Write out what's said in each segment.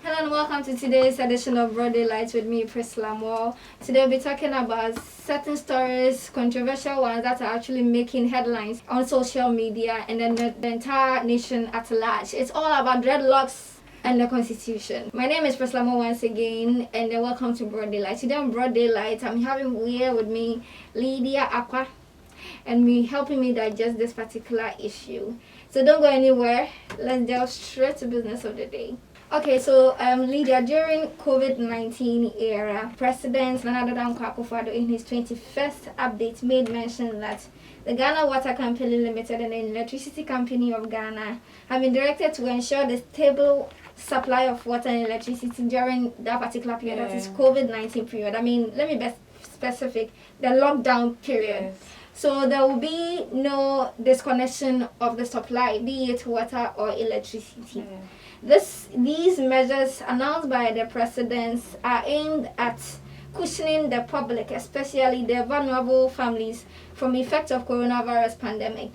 Hello and welcome to today's edition of Broad Daylight with me, Priscilla. Today we'll be talking about certain stories, controversial ones that are actually making headlines on social media and then the entire nation at large. It's all about dreadlocks and the Constitution. My name is Priscilla once again, and welcome to Broad Daylight. Today on Broad Daylight, I'm having here with me Lydia, Acquah, and helping me digest this particular issue. So don't go anywhere. Let's delve straight to business of the day. Okay, so Lydia, during COVID-19 era, President Acquah in his 21st update made mention that the Ghana Water Company Limited and the Electricity Company of Ghana have been directed to ensure the stable supply of water and electricity during that particular period, that is COVID-19 period. I mean, let me be specific, the lockdown period. Yes. So there will be no disconnection of the supply, be it water or electricity. These measures announced by the president are aimed at cushioning the public, especially the vulnerable families, from the effects of coronavirus pandemic.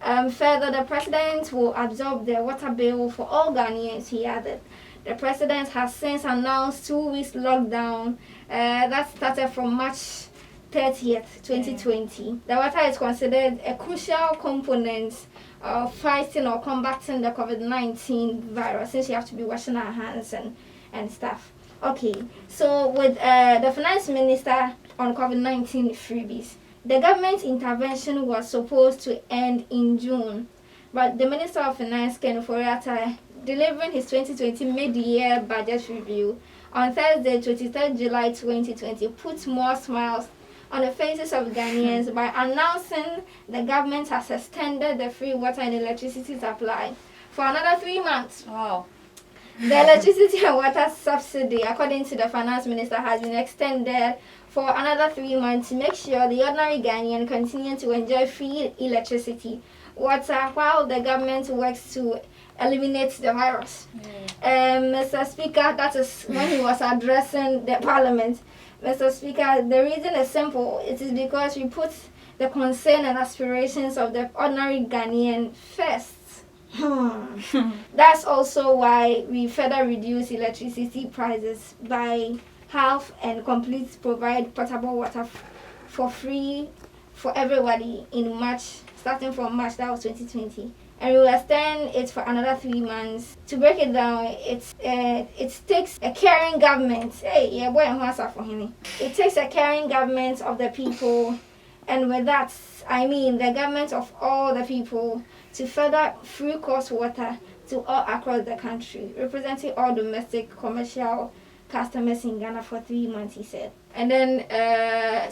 Further, the president will absorb the water bill for all Ghanaians, he added. The president has since announced 2 weeks lockdown that started from March 30th, 2020. The water is considered a crucial component of fighting or combating the COVID-19 virus, since you have to be washing our hands and stuff. Okay, so with the finance minister on COVID-19 freebies, the government intervention was supposed to end in June, but the Minister of Finance, Ken Foriata, delivering his 2020 mid-year budget review on Thursday, 23rd July 2020, put more smiles on the faces of Ghanaians by announcing the government has extended the free water and electricity supply for another 3 months. Wow. The electricity and water subsidy, according to the finance minister, has been extended for another 3 months to make sure the ordinary Ghanaian continue to enjoy free electricity, water, while the government works to eliminate the virus. Mr. Speaker, that is when he was addressing the parliament. Mr. Speaker, the reason is simple. It is because we put the concern and aspirations of the ordinary Ghanaian first. That's also why we further reduce electricity prices by half and completely provide potable water for free for everybody in March, starting from March, that was 2020. And we will extend it for another 3 months. To break it down, it takes a caring government. It takes a caring government of the people, and with that, I mean the government of all the people, to further free cost water to all across the country, representing all domestic commercial customers in Ghana for 3 months, he said. And then,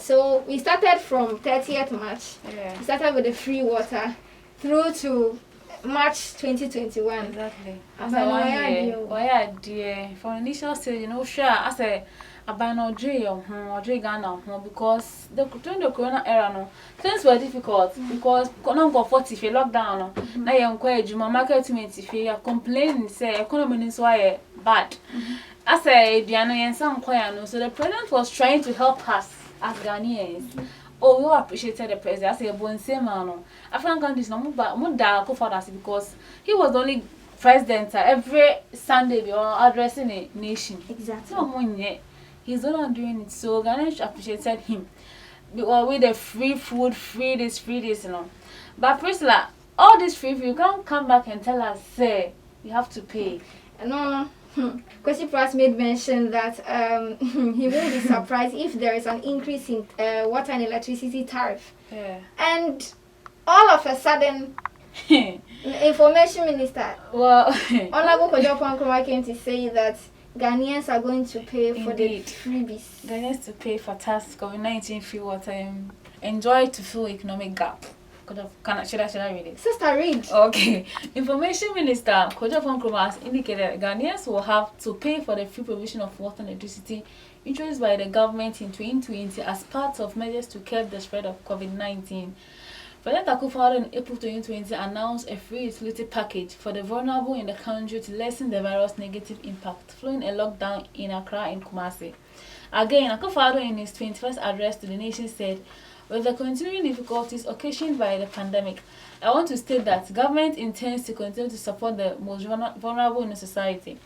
so we started from 30th March. We started with the free water through to March 2021. Exactly. Why dear? For initial stage, sure, I say about no Ghana, because during the corona era, no, things were difficult because got 40 if you lockdown, now you're encouraged, you market if you complain, say economy is why bad. I say, so the president was trying to help us as Ghanaians. Oh, we appreciated the president. I say, "Bon semano." African countries no more for us because he was the only president. Every Sunday we are addressing a nation. Exactly. So he's the one doing it. So Ghanaians appreciated him. With the free food, free this, But Priscilla, all this free food, you can't come back and tell us, say, you have to pay. No. Kwesi Price made mention that he won't be surprised if there is an increase in water and electricity tariff. And all of a sudden, Information Minister, Honorable Kojo Pankroma came to say that Ghanaians are going to pay for the freebies. Ghanaians to pay for tax COVID-19 free water and enjoy to fill economic gap. Should I read it? Sister, read. Okay. Information Minister Kojo Pankroma has indicated that Ghanaians will have to pay for the free provision of water and electricity introduced by the government in 2020 as part of measures to curb the spread of COVID-19. President Acquah in April 2020 announced a free utility package for the vulnerable in the country to lessen the virus' negative impact, following a lockdown in Accra and Kumasi. Again, Acquah in his 21st address to the nation said, With the continuing difficulties occasioned by the pandemic, I want to state that government intends to continue to support the most vulnerable in the society.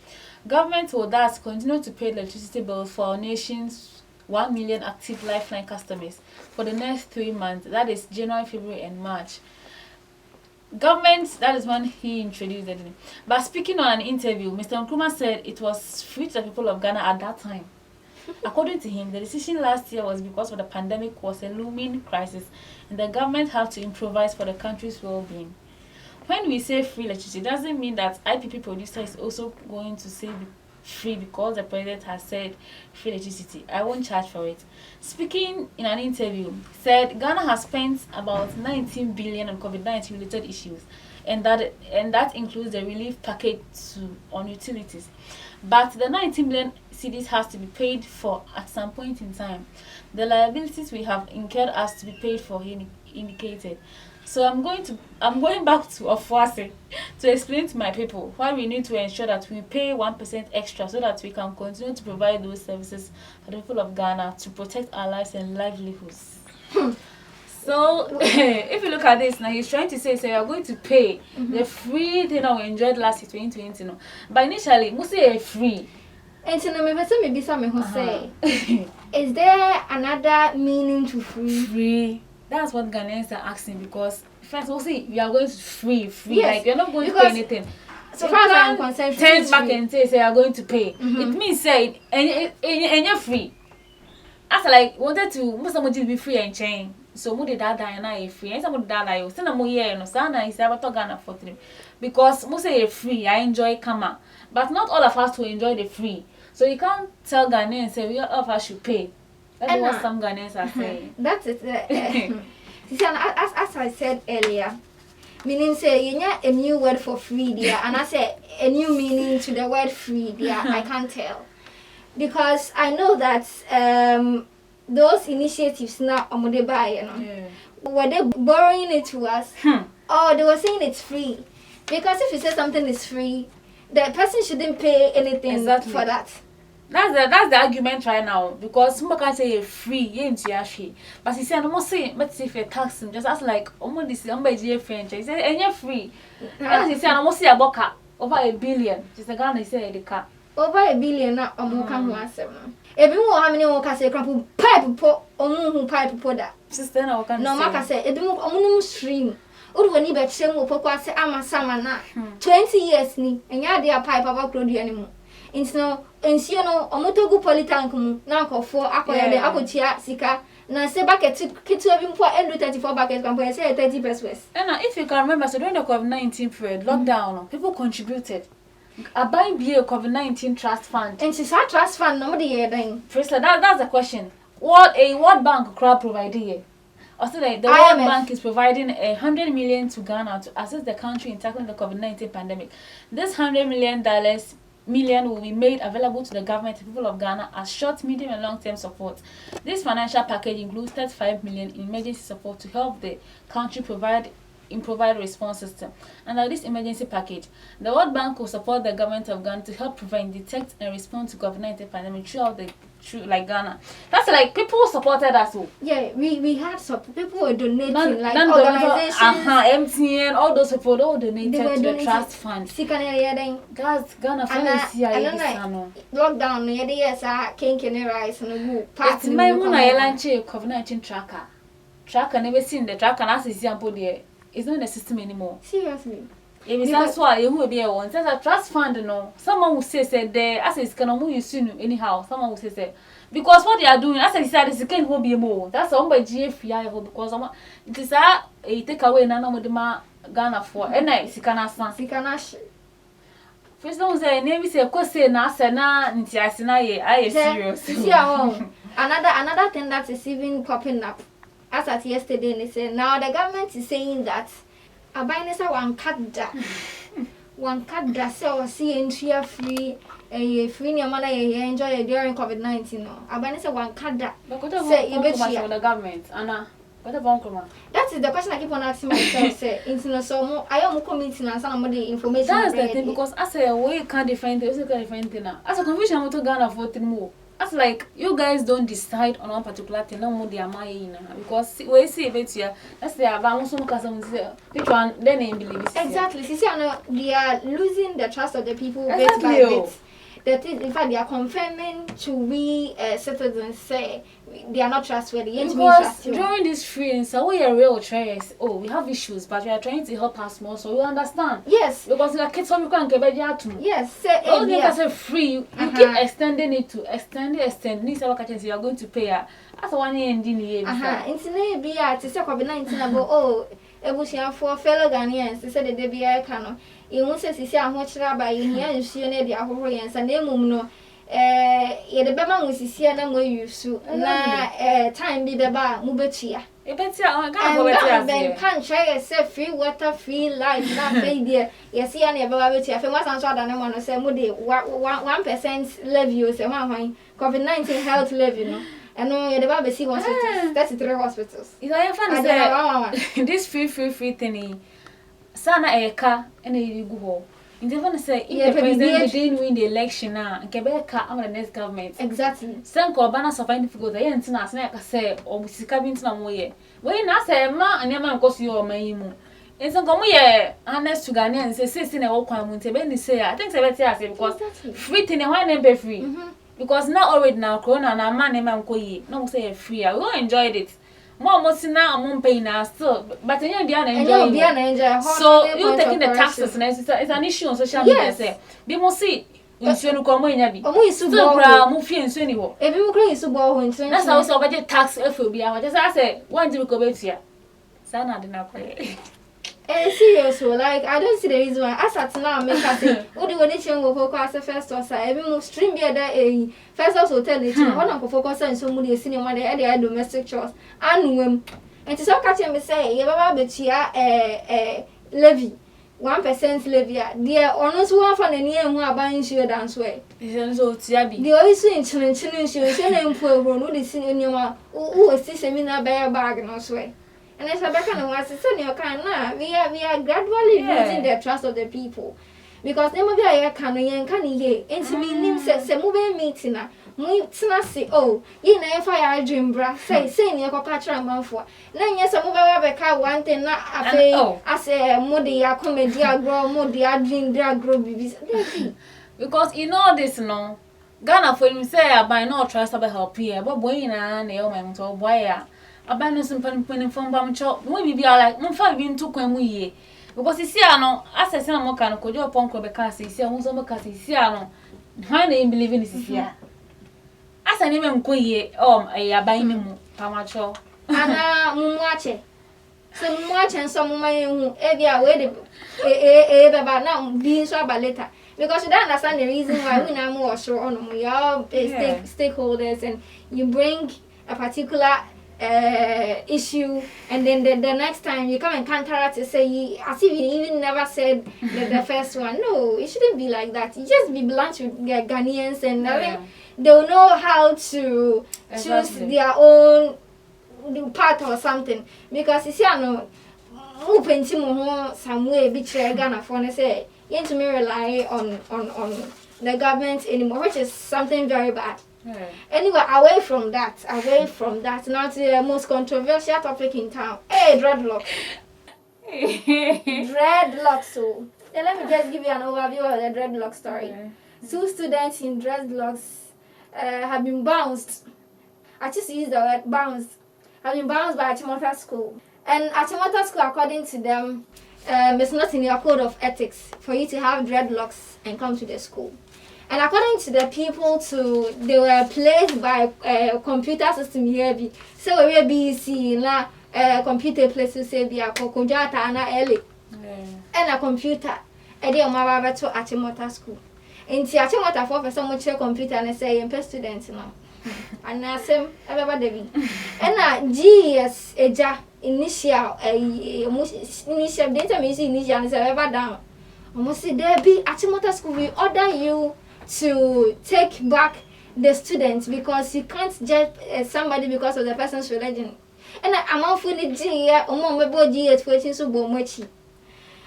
Government will thus continue to pay electricity bills for our nation's 1 million active lifeline customers for the next 3 months, that is January, February, and March. Government, that is when he introduced it. But speaking on an interview, Mr. Nkrumah said it was free to the people of Ghana at that time. According to him, the decision last year was because of the pandemic was a looming crisis and the government had to improvise for the country's well-being. When we say free electricity, it doesn't mean that IPP producer is also going to say free because the president has said free electricity. I won't charge for it. Speaking in an interview, said Ghana has spent about 19 billion on COVID-19 related issues, and that includes the relief package on utilities. But the 19 billion cedis has to be paid for at some point in time. The liabilities we have incurred has to be paid for, he indicated. So I'm going back to Ofuase to explain to my people why we need to ensure that we pay 1% extra so that we can continue to provide those services for the people of Ghana to protect our lives and livelihoods. So if you look at this now, he's trying to say you are going to pay the free thing that we enjoyed last year 2020. No? But initially, we say free. And so maybe something who say, is there another meaning to free? Free. That's what Ghanaians are asking, because first we'll say you are going to free. Yes, like you're not going to pay anything. So far as I'm concerned, turn back and say you are going to pay. It means say and you're free. After like wanted to most somebody be free and chain. So mo did that and I free. And somebody that like send a more year no sana is about to Ghana for 3. Because most say free, I enjoy Kama. But not all of us will enjoy the free. So you can't tell Ghanaians say we all of us should pay. That's what some Ghanaians are saying. That's it. As I said earlier, meaning say you know a new word for free there, and I say a new meaning to the word free there. I can't tell, because I know that those initiatives now are they buy, you know, were they borrowing it to us, or they were saying it's free? Because if you say something is free, the person shouldn't pay anything for that. That's the argument right now, because someone can say free, you ain't free. But he said, I'm not saying, but if you're taxing, just ask like, this is a French. He said, and you're free. And he said, I'm not saying about car over 1 billion. Just a Ghana, he said, the car. Over 1 billion, not a more come once. Everyone, how many more can say, pipe put, or pipe put that. Sister, no, Maka say, it don't stream. Odu wani be chem wo pokwa se amasama na 20 years ni enya de pipe aba produce animo. Intino ensio no omotogu polytank mu na nkofo akoya de akotia sika na se bucket kitu ebi mpo end 34 buckets kan po say 30 pesos. And if you can remember, so during the COVID-19 period lockdown, people contributed. A buying be a COVID-19 trust fund. And it's a trust fund no dey here then. Priscilla, that's the question. What bank crowd provided? Also, the World Bank is providing 100 million to Ghana to assist the country in tackling the COVID-19 pandemic. This $100 million will be made available to the government and people of Ghana as short, medium, and long-term support. This financial package includes 35 million in emergency support to help the country provide response system. Under this emergency package, the World Bank will support the government of Ghana to help prevent, detect, and respond to COVID-19 pandemic throughout like Ghana. That's like people supported us. Yeah, we had support. People were donating, organizations. MTN, all those people all donated to the trust fund. Guys, Ghana lockdown, Kenken rice and a party. My COVID-19 tracker. Tracker never seen the tracker as example there. It's not in the system anymore. Seriously. That's why you will be a one. There's a trust fund, no. Someone will say there, as it's gonna move you soon anyhow. Someone will say because what they are doing, as I said, is can will be more. That's all by GFI because it is a take away none of the Ghana for and I Sikanash. First don't say name say say na I serious. Another thing that is even popping up. As at yesterday, they said now the government is saying that a business one cut that so see entry free free your money enjoy during COVID-19. No, a business one cut that. Say you bet the government, Anna. That is the question I keep on asking myself. Say, into so I am committing and some of the information. That's the thing, because I say we can't define it, we can't define it now. As a confusion, I'm to Ghana for more. That's like you guys don't decide on one particular thing, no more their mind, because we see it here. Let's say about some which one then they believe it. Exactly. See, they are losing the trust of the people Exactly. bit by bit. That is, in fact, they are confirming to we citizens say they are not trustworthy. Because during this freeing, so we are real tryers. Oh, we have issues, but we are trying to help us more, so you understand. Yes. Because the kids some can get better too. Yes. All the things are free. You keep extending it to extend. This our catches you are going to pay. That's one year in the year. It's not be at it's a COVID-19 about oh. Ebusia for fellow Ghanaians, they said they be a cano. You won't say, see how much rabbi in here and she and the Ahorians and they mum the Bama was here and I'm used to time be the bar, Mubetia. A better, then can't try a say free water, free life, not failure. Yes, see, any about it. If I was answered, I want to say, 1% levy, say, COVID-19 health levy, and no, the Bible see hospitals. That's 3 hospitals. Is I funny this free thingy. Sana Acquah and a go. In the one say, if the president didn't win the election now, and Quebec am the next government. Exactly. Some Corbanas of any figure, the answer, as I say, or Mrs. Cabin some way. When I say, ma, and your man cost you or my moon. And some come here, honest to Ghanaians, say, sitting a walk on Monte say, I think 70 years because free thing and one name free. Because now already now, Corona and a man named Uncle no say free. I will enjoy it. More most now I'm paying now still, but then you're enjoying. So you taking the taxes and it's an issue on social media. Say, they must see. Insurance come in yabi. Still bra, move in so anyway. Every week is so boring. That's how so budget tax FOB. I just I say one to go back here. Sana did not pay. Serious, like I don't see the reason why. As at now, make us say, "Oh, the condition will focus the first or so." Every move stream be there. First also tell it. One of focus on so many senior money. They domestic chores and when. And to some catch me say, "You baba betia levy 1% levy." Dear honest one for the near who are buying sure dance way. So tiabi. The always in children sure name for no the senior who is this seminar bear bag no way. And as a back and was we are gradually losing the trust of the people. Because never be a can ye and to me says a movie meeting. Say, oh, you know, if I dream bra, say, your cocatra month for. Then yes, a mobile car one thing not I say, Modi, a comedy, grow, Modi, I dream, grow babies. Because you know this, no. Ghana for him say, I buy no trust about help here, but boy, and they own to wire. Abandon some pen from Bamcho, maybe be like, Mumfa being too quemuye. Because you see, I know, as I say, I'm more kind of could upon Quebec, see, I was over Cassiano. Why they believe in this here? As I name quay, a buying me, Pamacho. Anna Mumwache. Some watch and some my every way about now being so about later. Because you don't understand the reason why we now more sure on we are stakeholders and you bring a particular issue and then the next time you come and counter to say as if you even never said the first one. No, it shouldn't be like that. You just be blunt with the Ghanaians and they'll know how to choose their own part or something. Because you see, I know open to some way betray Ghana for say you to me rely on the government anymore, which is something very bad. Anyway, away from that, not the most controversial topic in town. Hey, dreadlock. Dreadlock, so let me just give you an overview of the dreadlock story. Two students in dreadlocks have been bounced. I just use the word bounced. Have been bounced by Acquah School. And Acquah School, according to them, it's not in your code of ethics for you to have dreadlocks and come to the school. And according to the people, they were placed by computer system here. So we BC na computer places say be a kokojata na ele. And a computer. And they are to Acquah School. And the Acquah for some check computer and say I'm students now. And I say everybody. And GS eja initial data initial is ever down. Almost say there be Acquah School we order you to take back the students because you can't judge somebody because of the person's religion. And I'm off with the G, waiting so much.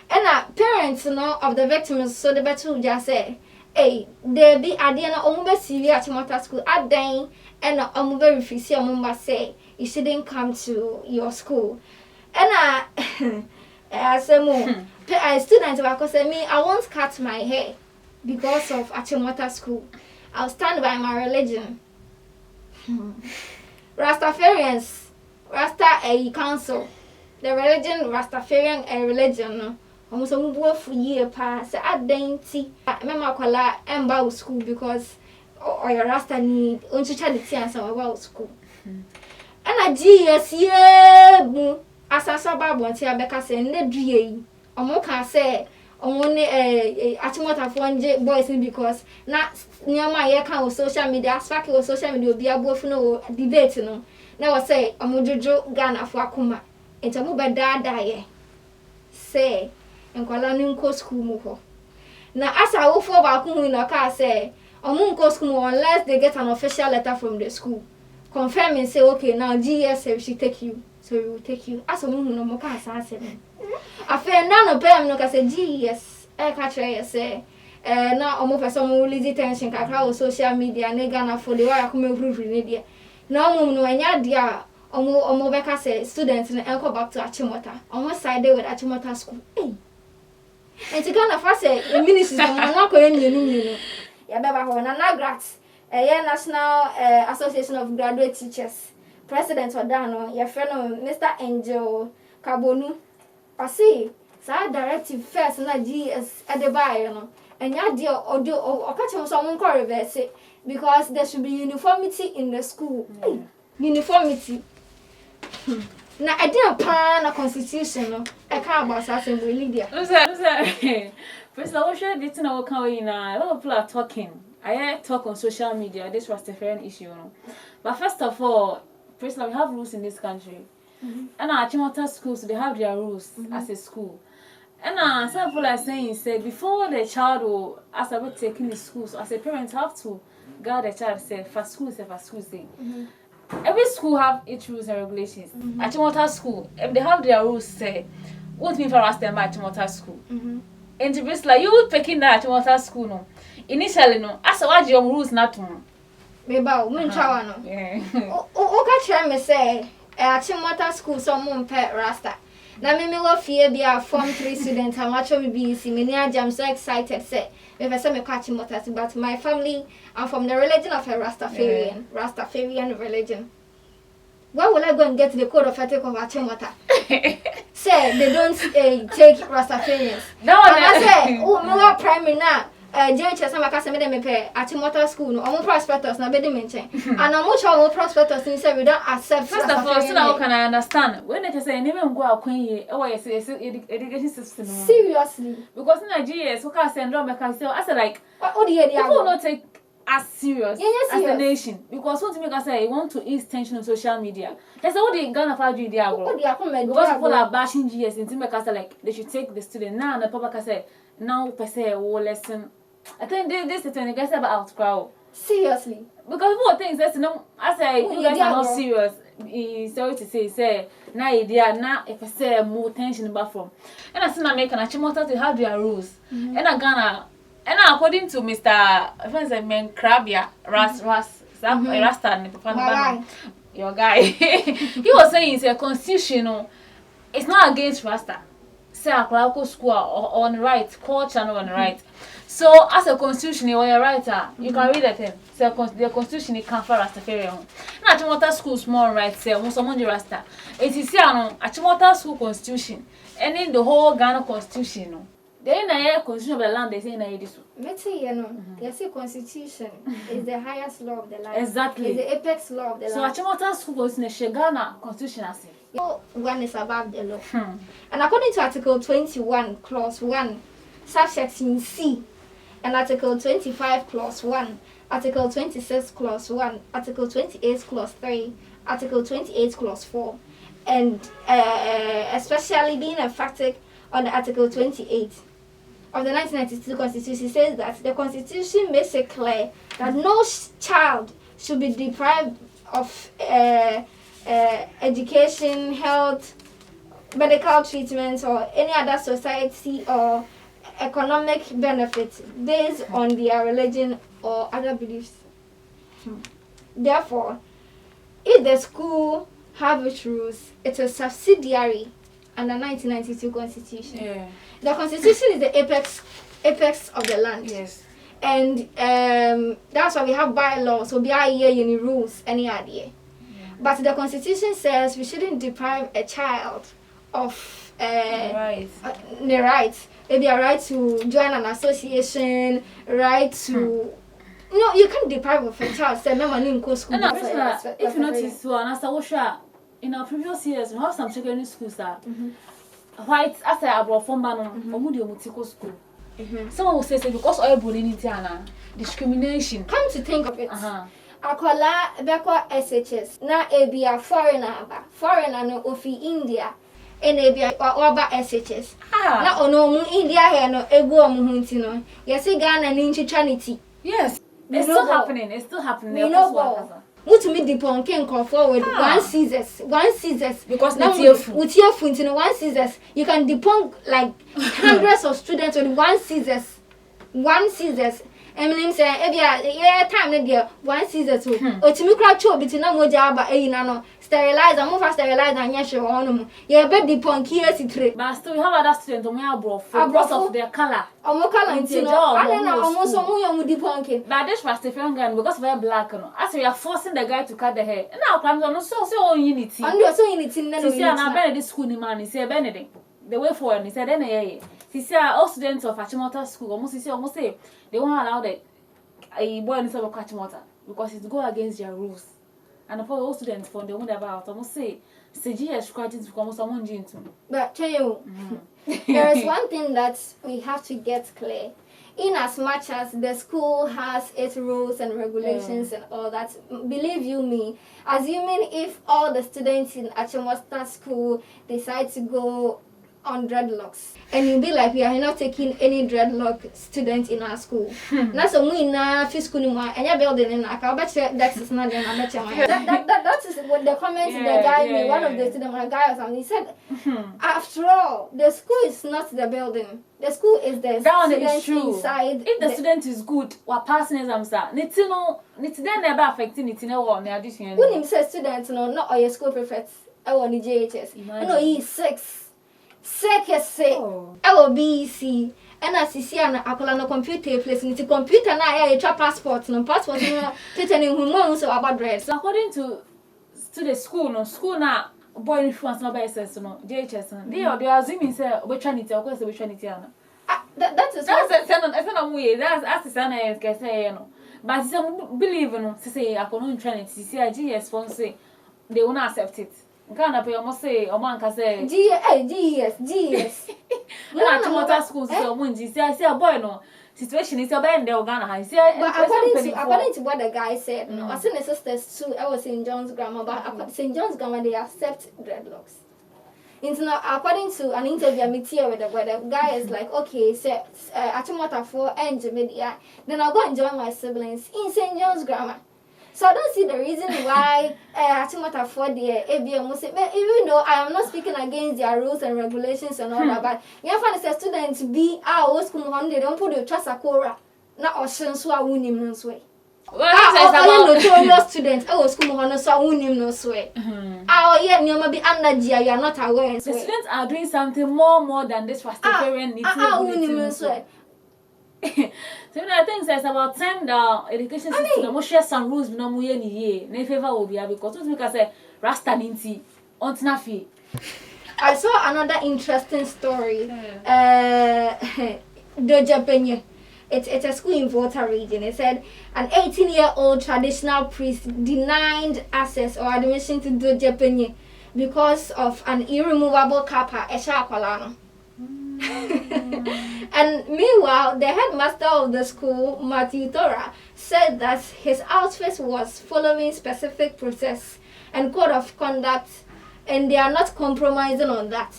And parents of the victims, so the better just say, Hey, there be at the end of the CV at Chimota school at then and I'm very refused. Mumba say you shouldn't come to your school. And I say more. Students were say me I won't cut my hair because of Achimota school. I'll stand by my religion. Rastafarians, Rasta a council. The religion Rastafarian a religion no. Almost a move for year pass at dainty. Mama kola emba school because or your Rasta need only charity and some about school. And I GS yeah asasa babu anti abeka say ne due omo can say only Achimota for boys because na nyama ye kan social media asfaki o social media obi abofu no debate no na we say omo jojo Ghana for akoma enta mo beda ye say enkwala ni nko school mu ho na asa wo for ba ku na ka say omo nko school unless they get an official letter from the school confirming say okay now GS we should take you so we will take you as omo no mo ka sa say afa na no pay no ka say GS e ka try say na omo person mo release tension kakra o social media na Ghana for the why akoma free ne dia na omo no anya dia omo beka say students na enko back to Achimota omo side with Achimota school and to Ghana for say ministry no na ko enu ya beba ho na nagrat National Association of Graduate Teachers President Odano ya friend Mr. Angel Kabonu pasi sa directive first na GS adebayo no enya dia odo okache so mo nko reverse because there should be uniformity in the school. Uniformity na idea pa na constitution no e ka about assembly Lydia. Priscilla, what should this na work away na a lot of people are talking. I talk on social media this was a different issue no. But first of all, Priscilla, we have rules in this country. And our Achimota schools they have their rules as a school. And some people are saying say before the child will as about taking the schools as a parent have to guide the child say for school say. Every school have its rules and regulations. Achimota school, if they have their rules say what mean for us them at Achimota school. And to Priscilla, you picking that Achimota school no. Initially no, as what your rules not to. Meba o munchawa no. Yeah. O ka try me say Achimota school so mo mpe rasta. Na me wo fie bia form 3 student am actually be see me I'm so excited say me say me catch Achimota but my family I'm from the religion of a Rastafarian religion. Why will I go and get the code of ethics of Achimota? Say they don't take Rastafarians. No, I say oh me wa primary na JHS am aka say me dem pay Achimota school no omo prospectus na be dey mention and omo show omo prospectus ni say we don't accept. First of all, so now can I understand when they say never go akwan education system no. Seriously Because in Nigeria so can send them can say I say like what the idea people not take as serious yes, as a nation because what make us say you want to ease tension on social media. They say what they Ghana for do there go. Because people are bashing GS and make us like they should take the student now and the public can say now per se will lesson. I think this is when you guys about outcry. Seriously. Because what things that's no I say you guys are not serious. Sorry to say na idea na if I say more tension about from. And I see na make an Achimota to have their rules. And I Ghana and according to Mr. Friends I mean Krabia Rasta your guy he was saying it's a constitutional it's not against Rasta. Say Acquah school on the right, culture on the right. So as a constitution, when you're writer, you can read it. Say the constitution it can for Rastafarian. Na Achimota school small right say almost someone the Rasta. It is here no Achimota school constitution and in the whole Ghana constitution no. They na constitution of the land they say na this. Let's say you know, they say constitution is the highest law of the land. Exactly. It's the apex law of the land. So Achimota school constitution Ghana constitution as one is above the law. And according to Article 21, Clause 1, subsection C, and Article 25, Clause 1, Article 26, Clause 1, Article 28, Clause 3, Article 28, Clause 4, and especially being emphatic on the Article 28 of the 1992 Constitution says that the Constitution makes it clear that no child should be deprived of education, health, medical treatment, or any other society or economic benefits based on their religion or other beliefs. Therefore, if the school have its rules, it's a subsidiary under 1992 Constitution. Yeah. The Constitution is the apex of the land. Yes. And that's why we have bylaws, so we are here any rules, any idea. But the Constitution says we shouldn't deprive a child of the rights. Maybe a right to join an association, right to... No, you can't deprive of a child. Say, "Mama, you go school." If you notice, in our previous years, we have some secondary schools that white as I brought from Manon, or Mudio school. Someone will say because all bullying discrimination. Come to think of it. Acquah Beko SHS. Na ebia foreigner no ofi India. And ebia oba SHS. Na ono mu India he no egu omu hunti no. Yesi Ghana ni nchichanity. Yes. It's still happening. We know. To meet the pon can come forward one scissors because with your foot in one scissors you can debunk like hundreds of students with one scissors Eminem say time there one scissors o timi kra cho biti na moja aba eyina no sterilizer mo fa sterilizer anya hwe wono mu ye be debunk here sitre but still we have other students who are because of their color color ntino and na omo so mu yo mu debunking but this was the guy because we are black no as we are forcing the guy to cut the hair now come no so unity and you so unity na no na Benedict school ni man say Benedict the way forward he said then all students of Achimota school almost say they won't allow a boy in some Achimota because it go against their rules. And for all students from the one about almost say GS scratches become someone into. But tell you, there is one thing that we have to get clear. In as much as the school has its rules and regulations and all that, believe you me, assuming if all the students in Achimota school decide to go on dreadlocks and you'll be like we are not taking any dreadlock students in our school. That's a we na school anymore and you're building in a bet that is not that is what the comments the guy made, one of the students, a guy or something, he said after all the school is not the building, the school is the students inside. If the student is good or passing exams it's then never affecting it in a war near this year. When him says students no not all your school prefects I want the JHS no he's six say I will BC and as you see an Acquah no computer place in the computer now I passport no telling who so about dress. So according to the school now boy influence no by SS no JHS they are assuming say obetranity or course obetranity na that is that's the son can say no but some believe no say Acquah no trinity see GS phone say they won't accept it. Kana pe omo say omo anka say GS na Achimota school say omo nji say boy no situation is about the Ghana high say according to what the guy said no I seen the sisters too I was in John's grammar but St. John's grammar they accept dreadlocks. It's now according to an interview I met here with the guy is like okay say Achimota for and media then I'll go and join my siblings in St. John's grammar. So I don't see the reason why Achimota for the ABM must say, even though I am not speaking against their rules and regulations and all that, but you find a student to be our school on they don't put the trust Akora, not ocean so I win him no sway. Well, notorious students, I was school on so I win him no sway. Oh, yeah, you may be under Gia, you are not aware. The students are doing something more than this Rastafarian need to win him no sway. So I think it's about time the education system must share some rules no mu ye ni ye na favor will be because what make say Rasta ninti on nafi. I saw another interesting story. Dojapenye. It's a school in Volta region. It said an 18-year-old traditional priest denied access or admission to Dojapenye because of an irremovable kappa esha akwalano. And meanwhile, the headmaster of the school, Matthew Thora, said that his outfit was following specific process and code of conduct, and they are not compromising on that.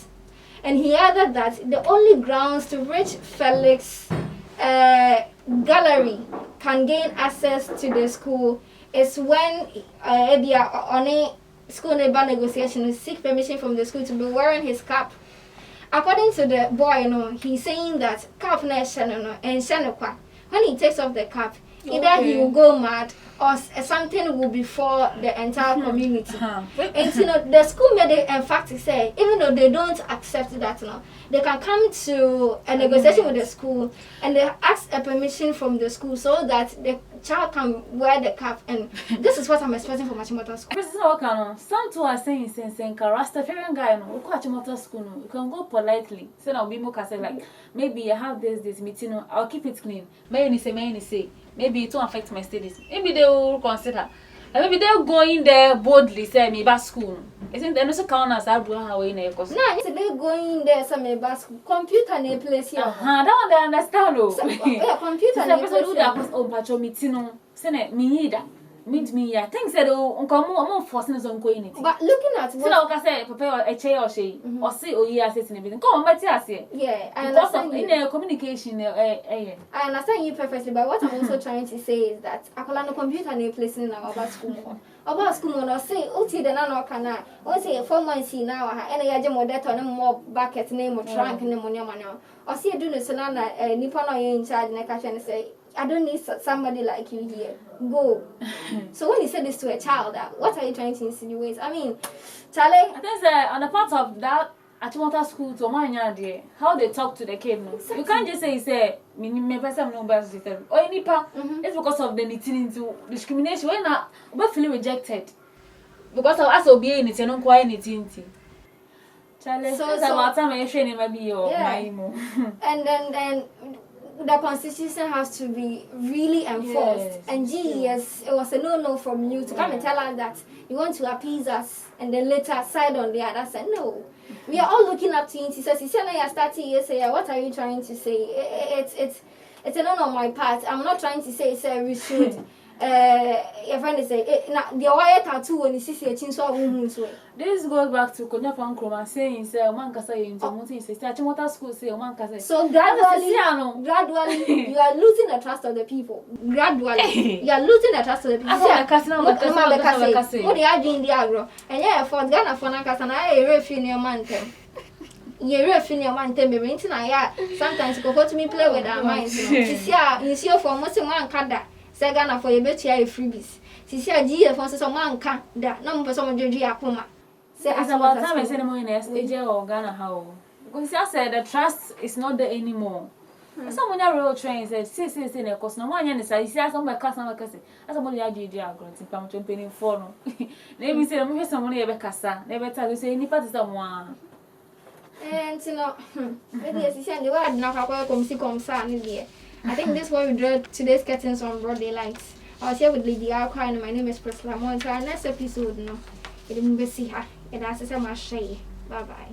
And he added that the only grounds to which Felix Gallery can gain access to the school is when they are on a school neighbor negotiation and seek permission from the school to be wearing his cap according to the boy, he's saying that cap na and Shanakwa. When he takes off the cap, either he will go mad or something will befall the entire community. And the school made it emphatic say, even though they don't accept that they can come to a negotiation with the school and they ask a permission from the school so that the child can wear the cap. And this is what I'm expecting from Achimota school. Priscilla, some two are saying since Rastafarian guy we go Achimota school you can go politely. So now be more like maybe I have this meeting, I'll keep it clean. May say. Maybe it won't affect my studies. Maybe they will consider. And maybe they'll go in there boldly, say me back school. Isn't there no so count as I do how in a course? No, they go in there some back school. Computer in place here. That one they understand though. Computer in place. Do that oh pacho meeting sene me either. Meet me yeah. Things said oh I'm forcing us on going it. But looking at what I can say prepare a chair or she or say oh yeah say everything. Come on, but yeah, I understand in a communication I understand you perfectly, but what I'm also trying to say is that I call no computer in place in our school. About school or say uti the nano kana or say 4 months now and I jam that on more bucket name or trunk in the money or see do no sonana nippon in charge and I can say I don't need somebody like you here. Go. So when you say this to a child, what are you trying to insinuate? I mean, Charlie. I think on the part of that Achimota school to my how they talk to the kid. No? Exactly. You can't just say me person no best or any part. It's because of the knitting into discrimination. When we feel rejected because of us obeying it, you don't quite anything. Charlie, so about time I training maybe your and then. The constitution has to be really enforced. Yes. And GES, it was a no from you to come and tell us that you want to appease us and then later side on the other side. No. We are all looking up to you. He says, what are you trying to say? It's a no on my part. I'm not trying to say we should. Your friend is saying, the wire tattoo when you see a chin so this goes back to Konya Pankroma saying, say, man can say into Monty, say, Achimota school, say, man can say. So gradually, you are losing the trust of the people. Gradually, you are losing the trust of the people. What they are doing the agro, and yeah, for Ghana for Nakasana, I refuse your man. You're refusing your man. Sometimes go to me play with our minds. You see, for most of one cut Saga for your betty freebies. She said, "Dear, for some man can't that number some of your Acquah." Say, it's about time I said more in AJ or Ghana how. Because I said the trust is not there anymore. Someone a real train said, say, because no one is I see some customer cussing. As somebody I did, you are going to come to penny for no. Let me say, I'm here somebody ever cassa. Never tell you say any part is someone. And maybe as you said, the word now come see come son here. I think this is what we draw today's curtains on broad daylight. I was here with Lydia, Acquah, and my name is Priscilla. Next episode, it will be see her. It has to say my share. Bye bye.